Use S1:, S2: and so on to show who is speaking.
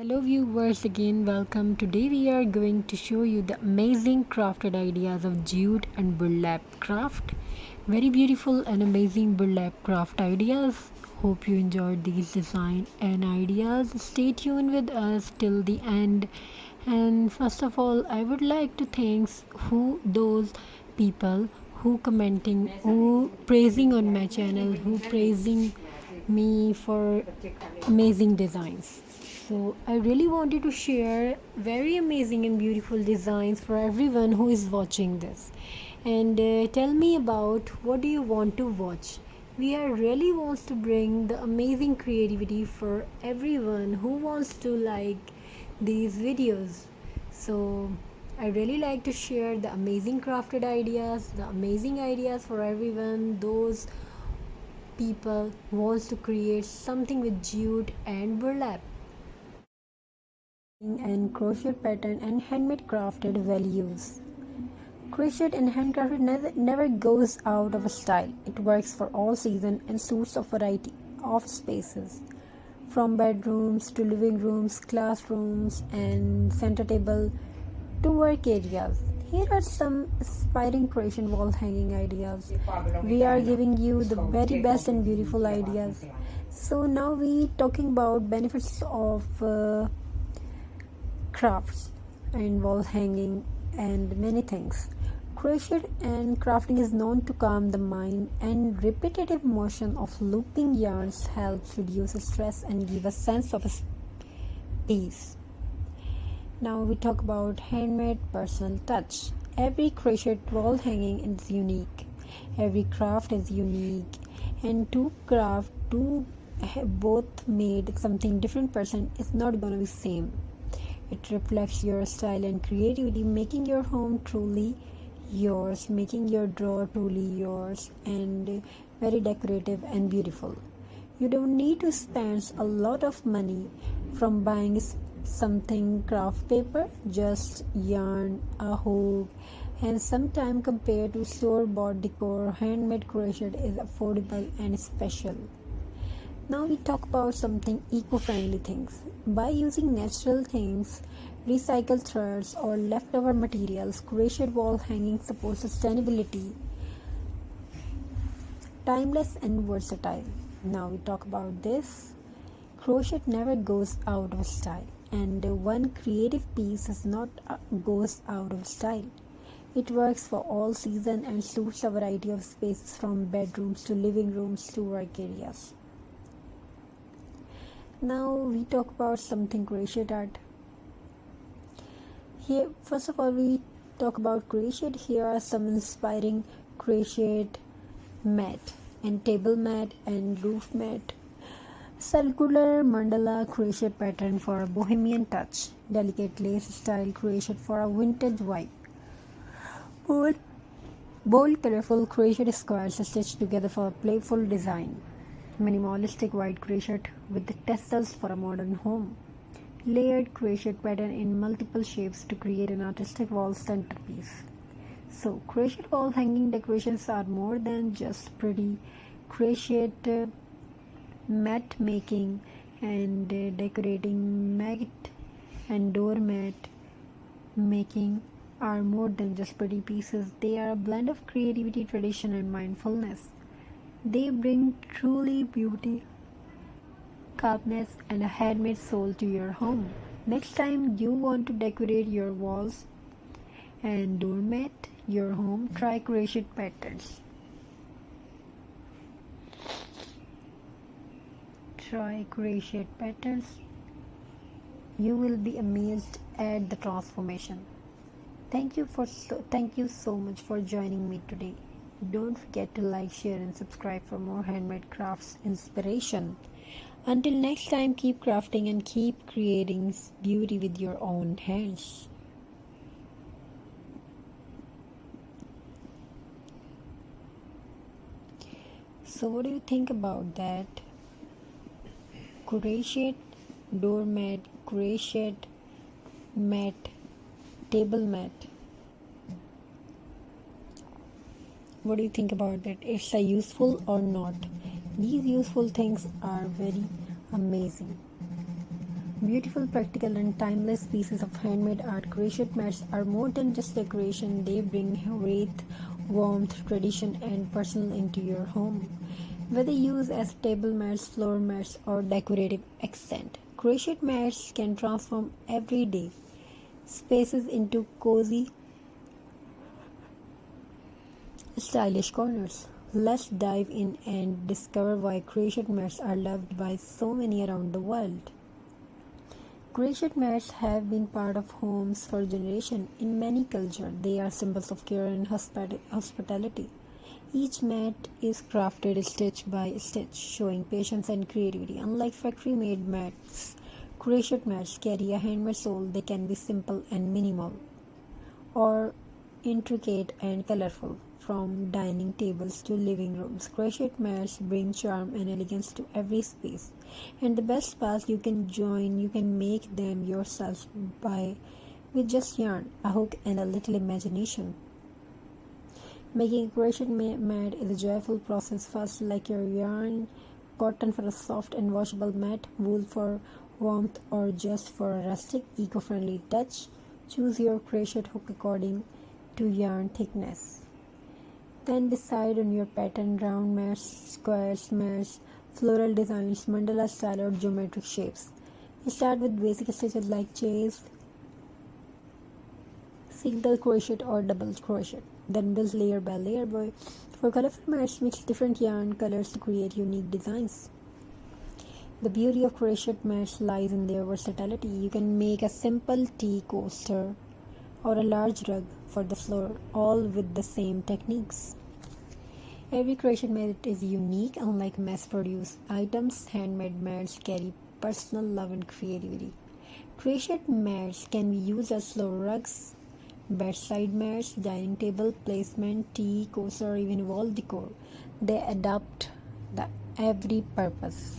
S1: Hello viewers, again welcome. Today we are going to show you the amazing crafted ideas of jute and burlap craft. Very beautiful and amazing burlap craft ideas. Hope you enjoyed these design and ideas. Stay tuned with us till the end. And first of all, I would like to thank those people who commenting, who praising on my channel, who praising me for amazing designs. So I really wanted to share very amazing and beautiful designs for everyone who is watching this. And tell me about what do you want to watch. We are really wants to bring the amazing creativity for everyone who wants to like these videos. So I really like to share the amazing crafted ideas, the amazing ideas for everyone, those people who wants to create something with jute and burlap and crochet pattern and handmade crafted values. Crochet and handcrafted never goes out of style. It works for all seasons and suits a variety of spaces, from bedrooms to living rooms, classrooms, and center table to work areas. Here are some inspiring Croatian wall hanging ideas. We are giving you the very best and beautiful ideas. So now we talking about benefits of crafts and wall hanging and many things. Crochet and crafting is known to calm the mind, and repetitive motion of looping yarns helps reduce stress and give a sense of peace. Now we talk about handmade personal touch. Every crochet wall hanging is unique. Every craft is unique, and two both made something different person is not gonna be same. It reflects your style and creativity, making your home truly yours, making your drawer truly yours, and very decorative and beautiful. You don't need to spend a lot of money from buying something craft paper, just yarn, a hook, and sometime compared to store-bought decor, handmade crochet is affordable and special. Now we talk about something eco-friendly things. By using natural things, recycled threads or leftover materials, crochet wall hanging supports sustainability, timeless and versatile. Now we talk about this. Crochet never goes out of style, and one creative piece is not goes out of style. It works for all season and suits a variety of spaces, from bedrooms to living rooms to work areas. Now we talk about something crochet art. Here, first of all, we talk about crochet. Here are some inspiring crochet mat and table mat and roof mat. Circular mandala crochet pattern for a bohemian touch. Delicate lace style crochet for a vintage vibe. Bold colorful crochet squares stitched together for a playful design. Minimalistic white crochet with the tassels for a modern home. Layered crochet pattern in multiple shapes to create an artistic wall centerpiece. So crochet wall hanging decorations are more than just pretty. Crochet mat making and decorating mat and doormat making are more than just pretty pieces. They are a blend of creativity, tradition, and mindfulness. They bring truly beauty, calmness, and a handmade soul to your home. Next time you want to decorate your walls and doormat your home, try crochet patterns. Try crochet patterns. You will be amazed at the transformation. Thank you so much for joining me today. Don't forget to like, share, and subscribe for more handmade crafts inspiration. Until next time, keep crafting and keep creating beauty with your own hands. So what do you think about that? Crochet doormat, crochet mat, table mat. What do you think about that? It's a useful or not? These useful things are very amazing. Beautiful, practical, and timeless pieces of handmade art, crochet mats are more than just decoration. They bring wreath, warmth, tradition, and personal into your home. Whether used as table mats, floor mats, or decorative accent, crochet mats can transform everyday spaces into cozy, stylish corners. Let's dive in and discover why crochet mats are loved by so many around the world. Crochet mats have been part of homes for generations. In many cultures, they are symbols of care and hospitality. Each mat is crafted stitch by stitch, showing patience and creativity. Unlike factory-made mats, crochet mats carry a handmade soul. They can be simple and minimal, or intricate and colorful. From dining tables to living rooms, crochet mats bring charm and elegance to every space. And the best part, you can make them yourself by with just yarn, a hook, and a little imagination. Making a crochet mat is a joyful process. First, select your yarn: cotton for a soft and washable mat, wool for warmth, or just for a rustic, eco-friendly touch. Choose your crochet hook according to yarn thickness. Then decide on your pattern: round mats, squares mats, floral designs, mandala style, or geometric shapes. Start with basic stitches like chase, single crochet, or double crochet. Then build layer by layer. For colorful mats, mix different yarn colors to create unique designs. The beauty of crochet mats lies in their versatility. You can make a simple tea coaster or a large rug for the floor, all with the same techniques. Every crochet mat is unique. Unlike mass-produced items, handmade mats carry personal love and creativity. Crochet mats can be used as floor rugs, bedside mats, dining table placement, tea coaster, or even wall decor. They adapt the every purpose.